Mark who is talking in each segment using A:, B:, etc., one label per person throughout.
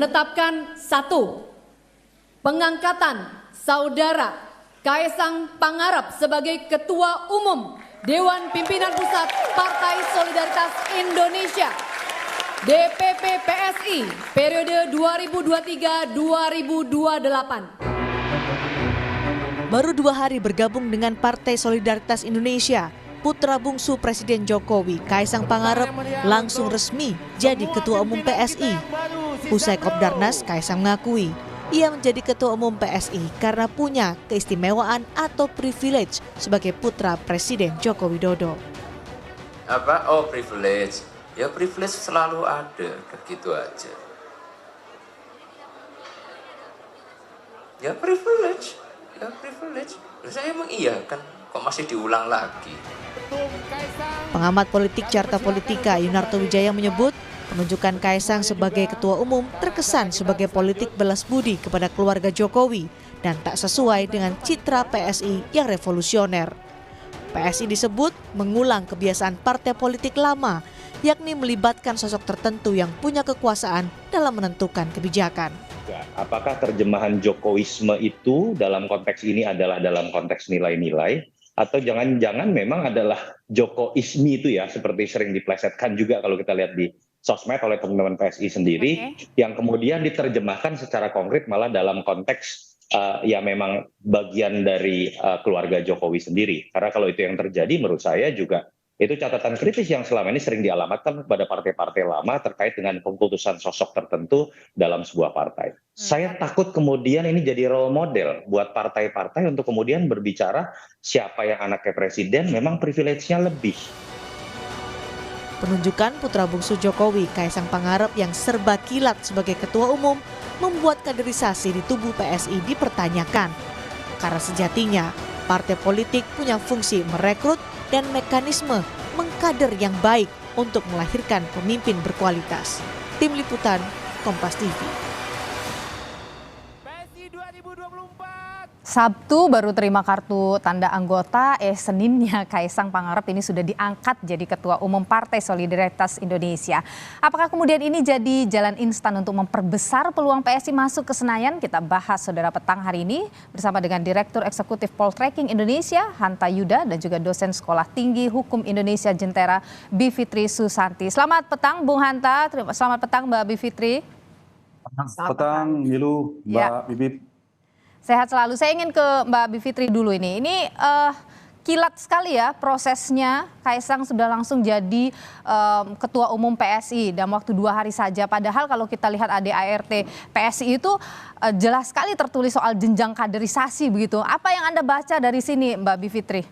A: menetapkan satu, pengangkatan Saudara Kaesang Pangarep sebagai Ketua Umum Dewan Pimpinan Pusat Partai Solidaritas Indonesia DPP PSI periode 2023-2028.
B: Baru 2 hari bergabung dengan Partai Solidaritas Indonesia, putra bungsu Presiden Jokowi, Kaesang Pangarep, langsung resmi jadi Ketua Umum PSI. Usai Kopdarnas, Kaesang mengakui ia menjadi Ketua Umum PSI karena punya keistimewaan atau privilege sebagai putra Presiden Joko Widodo.
C: Privilege? Ya privilege selalu ada, begitu aja. Ya privilege. Saya mengiyakan, kok masih diulang lagi.
B: Pengamat politik Carta Politika Yunarto Wijaya menyebut penunjukan Kaesang sebagai Ketua Umum terkesan sebagai politik balas budi kepada keluarga Jokowi dan tak sesuai dengan citra PSI yang revolusioner. PSI disebut mengulang kebiasaan partai politik lama, yakni melibatkan sosok tertentu yang punya kekuasaan dalam menentukan kebijakan.
D: Apakah terjemahan Jokowisme itu dalam konteks ini adalah dalam konteks nilai-nilai, atau jangan-jangan memang adalah Jokoisme itu ya, seperti sering diplesetkan juga kalau kita lihat di sosmed oleh teman-teman PSI sendiri, yang kemudian diterjemahkan secara konkret malah dalam konteks ya memang bagian dari keluarga Jokowi sendiri. Karena kalau itu yang terjadi menurut saya juga itu catatan kritis yang selama ini sering dialamatkan kepada partai-partai lama terkait dengan keputusan sosok tertentu dalam sebuah partai. Saya takut kemudian ini jadi role model buat partai-partai untuk kemudian berbicara siapa yang anaknya presiden memang privilege-nya lebih.
B: Penunjukan putra bungsu Jokowi, Kaesang Pangarep yang serba kilat sebagai ketua umum membuat kaderisasi di tubuh PSI dipertanyakan. Karena sejatinya, partai politik punya fungsi merekrut dan mekanisme mengkader yang baik untuk melahirkan pemimpin berkualitas. Tim Liputan, Kompas TV.
E: Sabtu baru terima kartu tanda anggota, Seninnya Kaesang Pangarep ini sudah diangkat jadi Ketua Umum Partai Solidaritas Indonesia. Apakah kemudian ini jadi jalan instan untuk memperbesar peluang PSI masuk ke Senayan? Kita bahas saudara petang hari ini bersama dengan Direktur Eksekutif Poltreking Indonesia, Hanta Yuda, dan juga dosen Sekolah Tinggi Hukum Indonesia Jentera, Bivitri Susanti. Selamat petang Bung Hanta, selamat petang Mbak Bivitri.
F: Selamat petang Milu, Mbak Bibip.
E: Sehat selalu. Saya ingin ke Mbak Bivitri dulu ini. Ini kilat sekali ya prosesnya. Kaesang sudah langsung jadi Ketua Umum PSI dalam waktu 2 hari saja. Padahal kalau kita lihat ADART PSI itu jelas sekali tertulis soal jenjang kaderisasi begitu. Apa yang Anda baca dari sini Mbak Bivitri?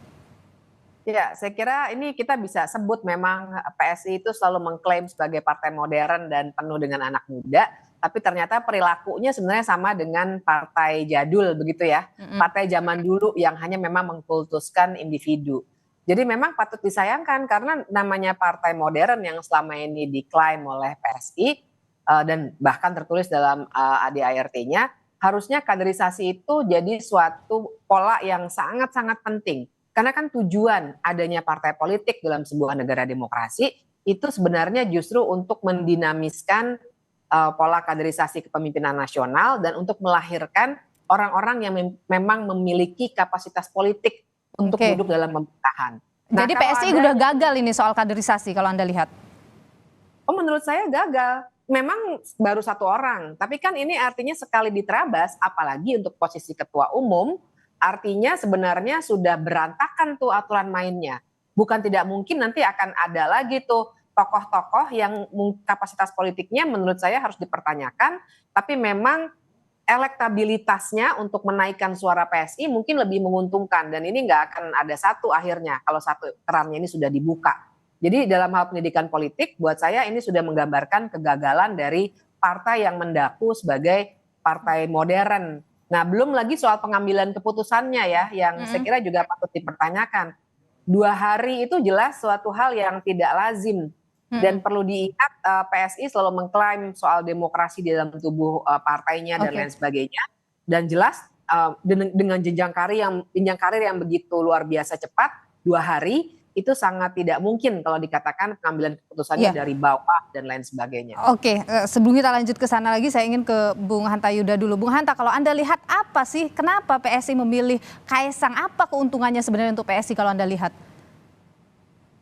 G: Ya, saya kira ini kita bisa sebut memang PSI itu selalu mengklaim sebagai partai modern dan penuh dengan anak muda. Tapi ternyata perilakunya sebenarnya sama dengan partai jadul begitu ya. Partai zaman dulu yang hanya memang mengkultuskan individu. Jadi memang patut disayangkan karena namanya partai modern yang selama ini diklaim oleh PSI dan bahkan tertulis dalam ADART-nya, harusnya kaderisasi itu jadi suatu pola yang sangat-sangat penting. Karena kan tujuan adanya partai politik dalam sebuah negara demokrasi itu sebenarnya justru untuk mendinamiskan pola kaderisasi kepemimpinan nasional dan untuk melahirkan orang-orang yang memang memiliki kapasitas politik untuk duduk dalam pemerintahan.
E: Jadi PSI sudah gagal ini soal kaderisasi kalau Anda lihat?
G: Oh, menurut saya gagal. Memang baru 1 orang, tapi kan ini artinya sekali diterabas, apalagi untuk posisi ketua umum, artinya sebenarnya sudah berantakan tuh aturan mainnya. Bukan tidak mungkin nanti akan ada lagi tuh tokoh-tokoh yang kapasitas politiknya menurut saya harus dipertanyakan, tapi memang elektabilitasnya untuk menaikkan suara PSI mungkin lebih menguntungkan dan ini nggak akan ada satu akhirnya kalau satu kerannya ini sudah dibuka. Jadi dalam hal pendidikan politik buat saya ini sudah menggambarkan kegagalan dari partai yang mendaku sebagai partai modern. Nah belum lagi soal pengambilan keputusannya ya yang saya kira juga patut dipertanyakan. 2 hari itu jelas suatu hal yang tidak lazim. Dan perlu diingat PSI selalu mengklaim soal demokrasi di dalam tubuh partainya dan lain sebagainya. Dan jelas dengan jenjang karir yang begitu luar biasa cepat, 2 hari, itu sangat tidak mungkin kalau dikatakan pengambilan keputusannya dari bawah dan lain sebagainya.
E: Oke, sebelum kita lanjut ke sana lagi, saya ingin ke Bung Hanta Yuda dulu. Bung Hanta, kalau Anda lihat apa sih, kenapa PSI memilih Kaesang? Apa keuntungannya sebenarnya untuk PSI kalau Anda lihat?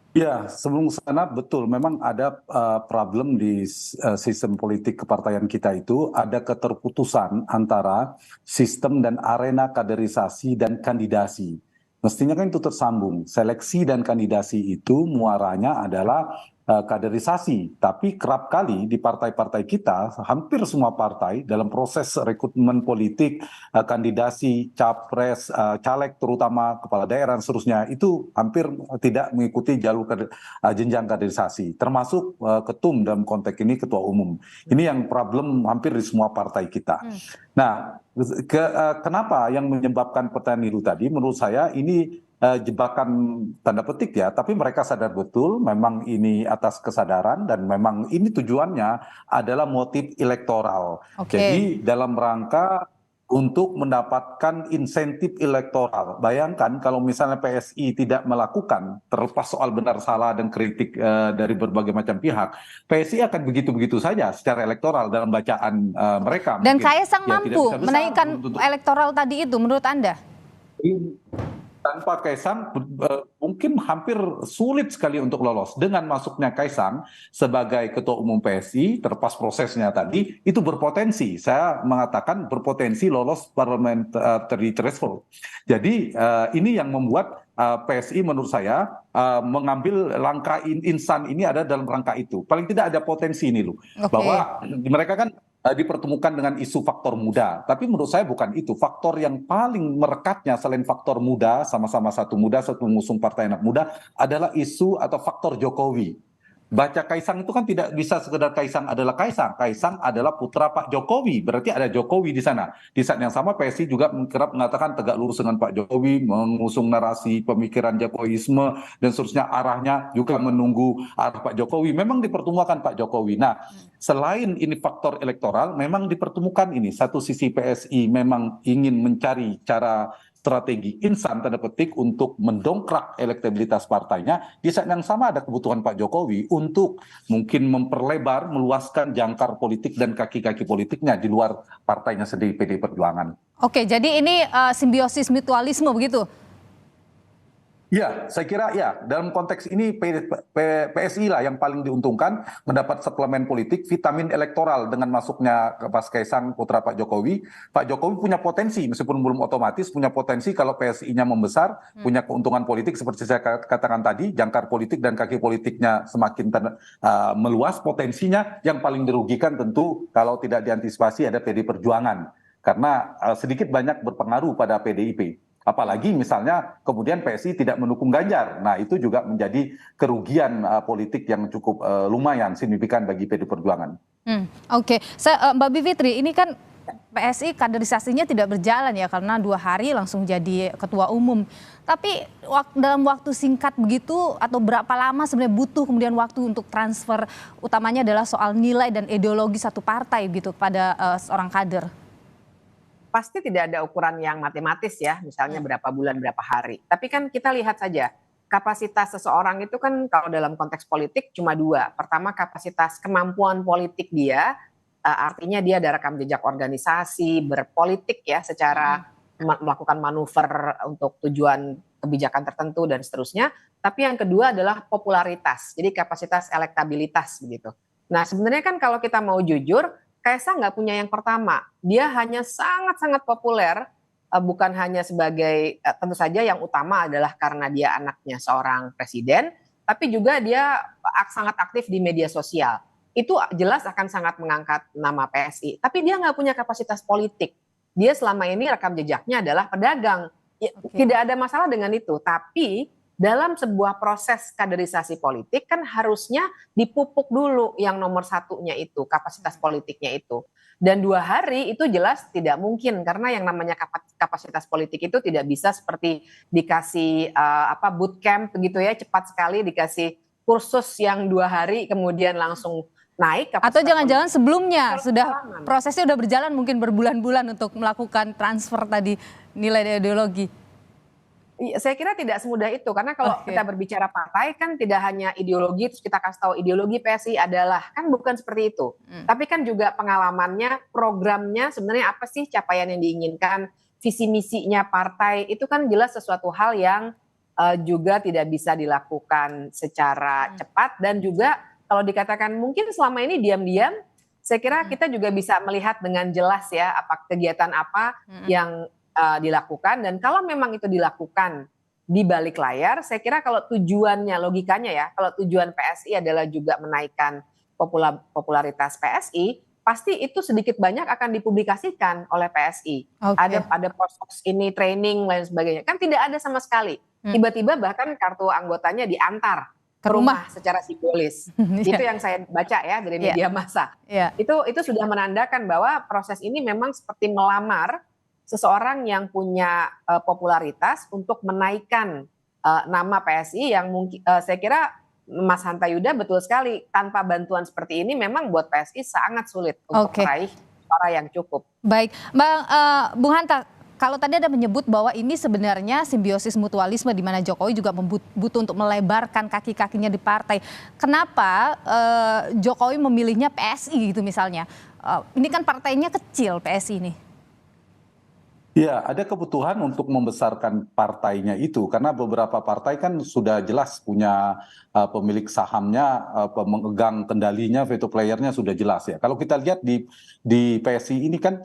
F: Ya, sebelum sana betul, memang ada problem di sistem politik kepartaian kita itu, ada keterputusan antara sistem dan arena kaderisasi dan kandidasi. Mestinya kan itu tersambung. Seleksi dan kandidasi itu muaranya adalah kaderisasi. Tapi kerap kali di partai-partai kita, hampir semua partai dalam proses rekrutmen politik, kandidasi, capres, caleg terutama kepala daerah dan seterusnya, itu hampir tidak mengikuti jalur jenjang kaderisasi. Termasuk ketum dalam konteks ini ketua umum. Ini yang problem hampir di semua partai kita. Nah, kenapa yang menyebabkan pertanyaan itu tadi, menurut saya ini jebakan tanda petik ya, tapi mereka sadar betul memang ini atas kesadaran dan memang ini tujuannya adalah motif elektoral. Jadi dalam rangka untuk mendapatkan insentif elektoral. Bayangkan kalau misalnya PSI tidak melakukan, terlepas soal benar salah dan kritik dari berbagai macam pihak, PSI akan begitu-begitu saja secara elektoral dalam bacaan mereka.
E: Dan Kaesang mampu menaikkan elektoral tadi itu menurut Anda?
F: Tanpa Kaesang mungkin hampir sulit sekali untuk lolos. Dengan masuknya Kaesang sebagai ketua umum PSI, terlepas prosesnya tadi, itu berpotensi. Saya mengatakan berpotensi lolos parliamentary threshold. Jadi ini yang membuat PSI menurut saya mengambil langkah instan ini ada dalam rangka itu. Paling tidak ada potensi ini loh. Bahwa mereka kan dipertemukan dengan isu faktor muda. Tapi menurut saya bukan itu. Faktor yang paling merekatnya selain faktor muda, sama-sama satu muda, satu mengusung partai anak muda, adalah isu atau faktor Jokowi. Baca Kaesang itu kan tidak bisa sekedar Kaesang adalah Kaesang. Kaesang adalah putra Pak Jokowi. Berarti ada Jokowi di sana. Di saat yang sama PSI juga kerap mengatakan tegak lurus dengan Pak Jokowi, mengusung narasi pemikiran Jokowisme dan seterusnya, arahnya juga menunggu arah Pak Jokowi. Memang dipertemukan Pak Jokowi. Nah, selain ini faktor elektoral, memang dipertemukan ini. Satu sisi PSI memang ingin mencari cara strategi instan tanda petik untuk mendongkrak elektabilitas partainya. Di saat yang sama ada kebutuhan Pak Jokowi untuk mungkin memperlebar, meluaskan jangkar politik dan kaki-kaki politiknya di luar partainya sendiri, PDI Perjuangan.
E: Oke, jadi ini simbiosis mutualisme begitu?
F: Ya, saya kira ya, dalam konteks ini PSI lah yang paling diuntungkan mendapat suplemen politik, vitamin elektoral dengan masuknya ke Mas Kaesang putra Pak Jokowi. Pak Jokowi punya potensi, meskipun belum otomatis, punya potensi kalau PSI-nya membesar, punya keuntungan politik seperti saya katakan tadi, jangkar politik dan kaki politiknya semakin meluas, potensinya yang paling dirugikan tentu kalau tidak diantisipasi ada PDI Perjuangan. Karena sedikit banyak berpengaruh pada PDIP. Apalagi misalnya kemudian PSI tidak mendukung Ganjar. Nah itu juga menjadi kerugian politik yang cukup lumayan signifikan bagi PDI Perjuangan.
E: Oke. Mbak Bivitri, ini kan PSI kaderisasinya tidak berjalan ya karena 2 hari langsung jadi ketua umum. Tapi dalam waktu singkat begitu atau berapa lama sebenarnya butuh kemudian waktu untuk transfer, utamanya adalah soal nilai dan ideologi satu partai gitu kepada seorang kader?
G: Pasti tidak ada ukuran yang matematis ya, misalnya berapa bulan, berapa hari. Tapi kan kita lihat saja, kapasitas seseorang itu kan kalau dalam konteks politik cuma 2. Pertama, kapasitas kemampuan politik dia, artinya dia ada rekam jejak organisasi, berpolitik ya, secara melakukan manuver untuk tujuan kebijakan tertentu dan seterusnya. Tapi yang kedua adalah popularitas, jadi kapasitas elektabilitas begitu. Nah sebenarnya kan kalau kita mau jujur, Kaesang nggak punya yang pertama, dia hanya sangat-sangat populer, bukan hanya sebagai, tentu saja yang utama adalah karena dia anaknya seorang presiden, tapi juga dia sangat aktif di media sosial. Itu jelas akan sangat mengangkat nama PSI, tapi dia nggak punya kapasitas politik. Dia selama ini rekam jejaknya adalah pedagang, tidak ada masalah dengan itu, tapi dalam sebuah proses kaderisasi politik kan harusnya dipupuk dulu yang nomor satunya itu, kapasitas politiknya itu. Dan 2 hari itu jelas tidak mungkin karena yang namanya kapasitas politik itu tidak bisa seperti dikasih bootcamp begitu ya, cepat sekali dikasih kursus yang 2 hari kemudian langsung naik.
E: Atau jangan-jangan sebelumnya prosesnya sudah berjalan mungkin berbulan-bulan untuk melakukan transfer tadi nilai ideologi.
G: Saya kira tidak semudah itu, karena kalau
E: Oke.
G: kita berbicara partai kan tidak hanya ideologi, terus kita kasih tahu ideologi PSI adalah, kan bukan seperti itu. Tapi kan juga pengalamannya, programnya sebenarnya apa sih capaian yang diinginkan, visi misinya partai, itu kan jelas sesuatu hal yang juga tidak bisa dilakukan secara cepat, dan juga kalau dikatakan mungkin selama ini diam-diam, saya kira kita juga bisa melihat dengan jelas ya apa kegiatan apa yang dilakukan, dan kalau memang itu dilakukan di balik layar, saya kira kalau tujuannya, logikanya ya, kalau tujuan PSI adalah juga menaikkan popularitas PSI, pasti itu sedikit banyak akan dipublikasikan oleh PSI.
E: Oke.
G: Ada proses ini, training, lain sebagainya. Kan tidak ada sama sekali. Tiba-tiba bahkan kartu anggotanya diantar
E: Ke
G: ke
E: rumah.
G: rumah secara simbolis. Itu yang saya baca ya dari media massa.
E: Iya.
G: Itu sudah menandakan bahwa proses ini memang seperti melamar seseorang yang punya popularitas untuk menaikkan nama PSI yang mungkin saya kira Mas Hanta Yuda betul sekali, tanpa bantuan seperti ini memang buat PSI sangat sulit untuk
E: Oke.
G: meraih suara yang cukup.
E: Baik, Bung Hanta, kalau tadi ada menyebut bahwa ini sebenarnya simbiosis mutualisme di mana Jokowi juga butuh untuk melebarkan kaki-kakinya di partai. Kenapa Jokowi memilihnya PSI gitu misalnya? Ini kan partainya kecil PSI ini.
F: Ya, ada kebutuhan untuk membesarkan partainya itu karena beberapa partai kan sudah jelas punya pemilik sahamnya, pemegang kendalinya, veto playernya sudah jelas ya. Kalau kita lihat di PSI ini kan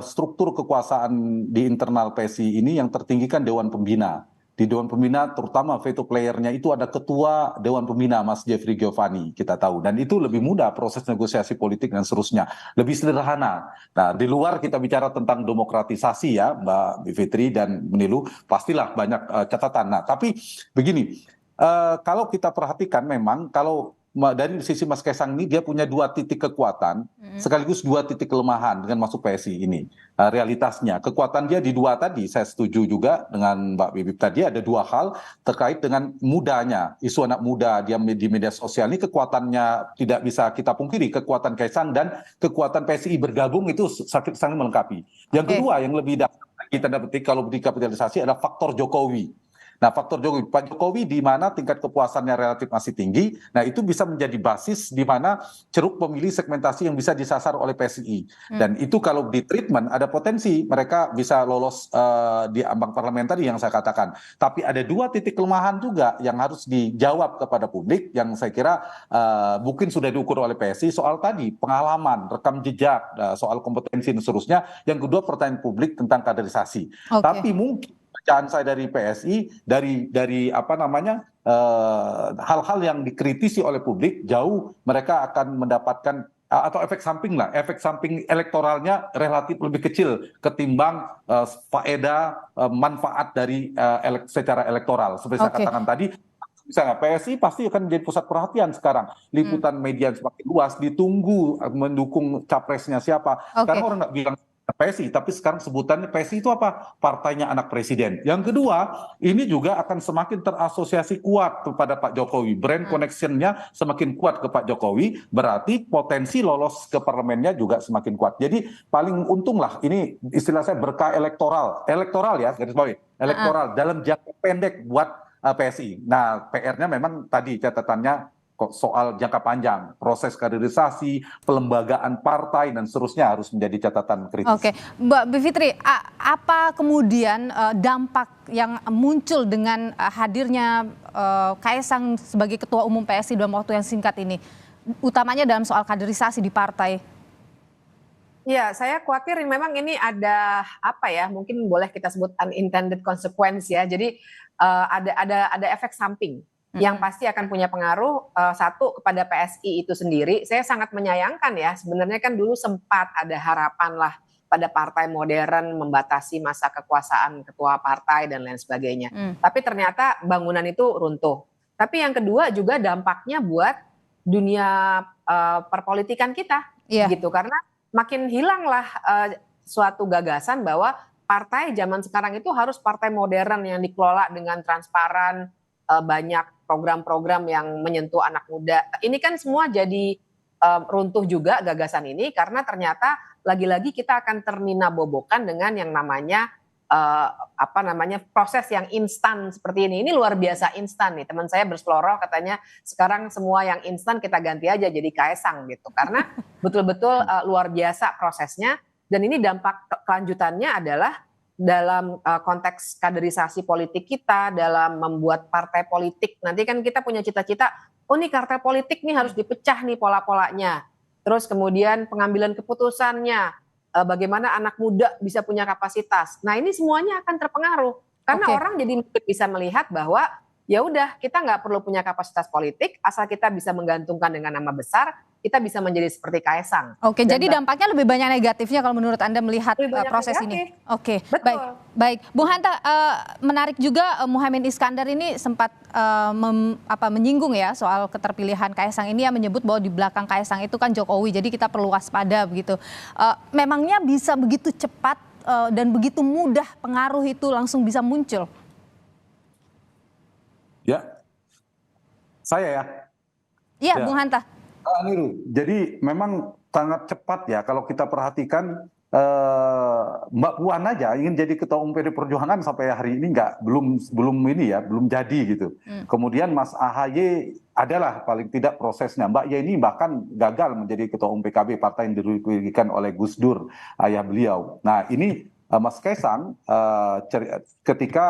F: struktur kekuasaan di internal PSI ini yang tertinggi kan Dewan Pembina. Di Dewan Pembina terutama veto playernya itu ada ketua Dewan Pembina Mas Jeffrey Giovanni, kita tahu, dan itu lebih mudah proses negosiasi politik dan seterusnya, lebih sederhana. Nah, di luar kita bicara tentang demokratisasi ya Mbak Bivitri dan Menilu, pastilah banyak catatan. Nah, tapi begini, kalau kita perhatikan memang kalau dari sisi Mas Kaisang ini dia punya 2 titik kekuatan sekaligus 2 titik kelemahan dengan masuk PSI ini. Realitasnya kekuatan dia di 2 tadi, saya setuju juga dengan Mbak Bibip tadi, ada 2 hal terkait dengan mudanya, isu anak muda dia di media sosial ini kekuatannya tidak bisa kita pungkiri, kekuatan Kaisang dan kekuatan PSI bergabung itu sangat melengkapi. Yang kedua yang lebih dasar lagi tanda petik kalau dikapitalisasi adalah faktor Jokowi. Nah, faktor Jokowi, Pak Jokowi di mana tingkat kepuasannya relatif masih tinggi, nah itu bisa menjadi basis di mana ceruk pemilih segmentasi yang bisa disasar oleh PSI. Dan itu kalau di treatment ada potensi mereka bisa lolos di ambang parlemen tadi yang saya katakan. Tapi ada 2 titik kelemahan juga yang harus dijawab kepada publik yang saya kira mungkin sudah diukur oleh PSI soal tadi pengalaman, rekam jejak, soal kompetensi dan seterusnya. Yang kedua pertanyaan publik tentang kaderisasi. Tapi mungkin bacaan saya dari PSI dari apa namanya hal-hal yang dikritisi oleh publik jauh mereka akan mendapatkan atau efek samping lah, efek samping elektoralnya relatif lebih kecil ketimbang faedah manfaat dari secara elektoral seperti saya katakan tadi. Misalnya PSI pasti akan menjadi pusat perhatian sekarang, liputan media semakin luas, ditunggu mendukung capresnya siapa. Karena orang nggak bilang PSI, tapi sekarang sebutannya PSI itu apa? Partainya anak presiden. Yang kedua, ini juga akan semakin terasosiasi kuat kepada Pak Jokowi. Brand connection-nya semakin kuat ke Pak Jokowi, berarti potensi lolos ke parlemennya juga semakin kuat. Jadi paling untung lah, ini istilah saya berkah elektoral. Elektoral ya, garis bawahi. Elektoral dalam jangka pendek buat PSI. Nah, PR-nya memang tadi catatannya soal jangka panjang, proses kaderisasi, pelembagaan partai dan seterusnya harus menjadi catatan kritis.
E: Oke, Mbak Bivitri, apa kemudian dampak yang muncul dengan hadirnya Kaisang sebagai Ketua Umum PSI dalam waktu yang singkat ini, utamanya dalam soal kaderisasi di partai?
G: Ya, saya khawatir memang ini ada apa ya, mungkin boleh kita sebut unintended consequence ya. Jadi ada efek samping yang pasti akan punya pengaruh satu kepada PSI itu sendiri. Saya sangat menyayangkan ya, sebenarnya kan dulu sempat ada harapan lah pada partai modern membatasi masa kekuasaan ketua partai dan lain sebagainya. Tapi ternyata bangunan itu runtuh. Tapi yang kedua juga dampaknya buat dunia perpolitikan kita, gitu. Karena makin hilanglah suatu gagasan bahwa partai zaman sekarang itu harus partai modern yang dikelola dengan transparan, banyak program-program yang menyentuh anak muda. Ini kan semua jadi runtuh juga gagasan ini karena ternyata lagi-lagi kita akan termina bobokan dengan yang namanya proses yang instan seperti ini. Ini luar biasa instan nih. Teman saya berseloroh katanya sekarang semua yang instan kita ganti aja jadi Kaesang gitu. Karena betul-betul luar biasa prosesnya, dan ini dampak kelanjutannya adalah dalam konteks kaderisasi politik kita, dalam membuat partai politik. Nanti kan kita punya cita-cita, oh nih partai politik nih harus dipecah nih pola-polanya. Terus kemudian pengambilan keputusannya, bagaimana anak muda bisa punya kapasitas. Nah ini semuanya akan terpengaruh karena orang jadi bisa melihat bahwa ya udah kita nggak perlu punya kapasitas politik, asal kita bisa menggantungkan dengan nama besar, kita bisa menjadi seperti Kaesang.
E: Oke, jadi dampaknya lebih banyak negatifnya kalau menurut Anda melihat proses
G: negatif.
E: ini. Oke,
G: Betul.
E: baik. Bung Hanta, menarik juga Muhaimin Iskandar ini sempat menyinggung ya soal keterpilihan Kaesang ini, yang menyebut bahwa di belakang Kaesang itu kan Jokowi, jadi kita perlu waspada begitu. Memangnya bisa begitu cepat dan begitu mudah pengaruh itu langsung bisa muncul?
F: Ya, saya ya.
E: Iya, Bung Hanta.
F: Niru. Jadi memang sangat cepat ya kalau kita perhatikan, Mbak Puan aja ingin jadi ketua umum PD Perjuangan sampai hari ini belum jadi gitu. Kemudian Mas AHY adalah paling tidak prosesnya. Mbak Yeni bahkan gagal menjadi ketua umum PKB, partai yang dirugikan oleh Gus Dur, ayah beliau. Nah ini Mas Kaesang ketika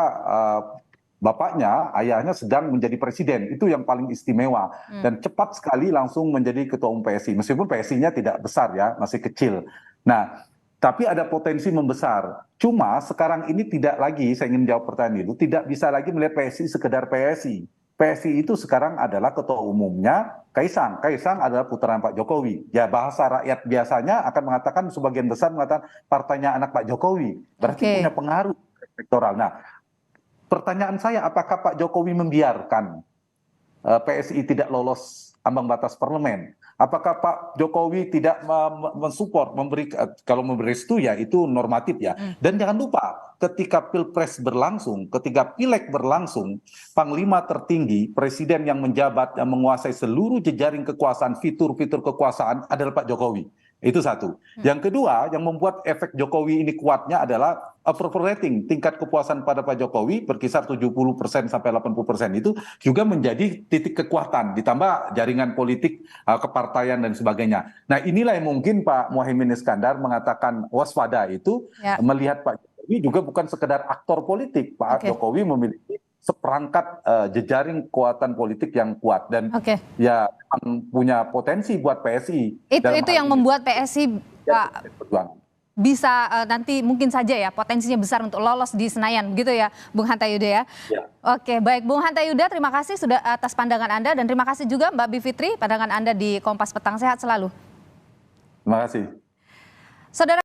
F: bapaknya, ayahnya sedang menjadi presiden, itu yang paling istimewa, dan cepat sekali langsung menjadi ketua umum PSI, meskipun PSI-nya tidak besar ya, masih kecil. Nah, tapi ada potensi membesar. Cuma sekarang ini tidak lagi, saya ingin jawab pertanyaan itu, tidak bisa lagi melihat PSI sekedar PSI. PSI itu sekarang adalah ketua umumnya Kaesang. Kaesang adalah putraan Pak Jokowi. Ya bahasa rakyat biasanya akan mengatakan, sebagian besar mengatakan partainya anak Pak Jokowi. Berarti punya pengaruh elektoral. Nah, pertanyaan saya, apakah Pak Jokowi membiarkan PSI tidak lolos ambang batas parlemen? Apakah Pak Jokowi tidak mensupport, kalau memberi restu ya itu normatif ya. Dan jangan lupa, ketika Pilpres berlangsung, ketika Pileg berlangsung, Panglima tertinggi, Presiden yang menjabat, yang menguasai seluruh jejaring kekuasaan, fitur-fitur kekuasaan adalah Pak Jokowi. Itu satu. Yang kedua, yang membuat efek Jokowi ini kuatnya adalah approval rating, tingkat kepuasan pada Pak Jokowi berkisar 70% sampai 80% itu juga menjadi titik kekuatan, ditambah jaringan politik, kepartaian dan sebagainya. Nah inilah yang mungkin Pak Muhaimin Iskandar mengatakan waspada itu, melihat Pak Jokowi juga bukan sekedar aktor politik. Pak Jokowi memiliki seperangkat jejaring kekuatan politik yang kuat dan ya punya potensi buat PSI.
E: Itu yang membuat PSI Pak bisa nanti mungkin saja ya potensinya besar untuk lolos di Senayan, begitu ya Bung Hanta Yuda ya. Oke, baik Bung Hanta Yuda, terima kasih sudah atas pandangan Anda, dan terima kasih juga Mbak Bivitri, pandangan Anda di Kompas Petang. Sehat selalu.
F: Terima kasih.
E: Saudara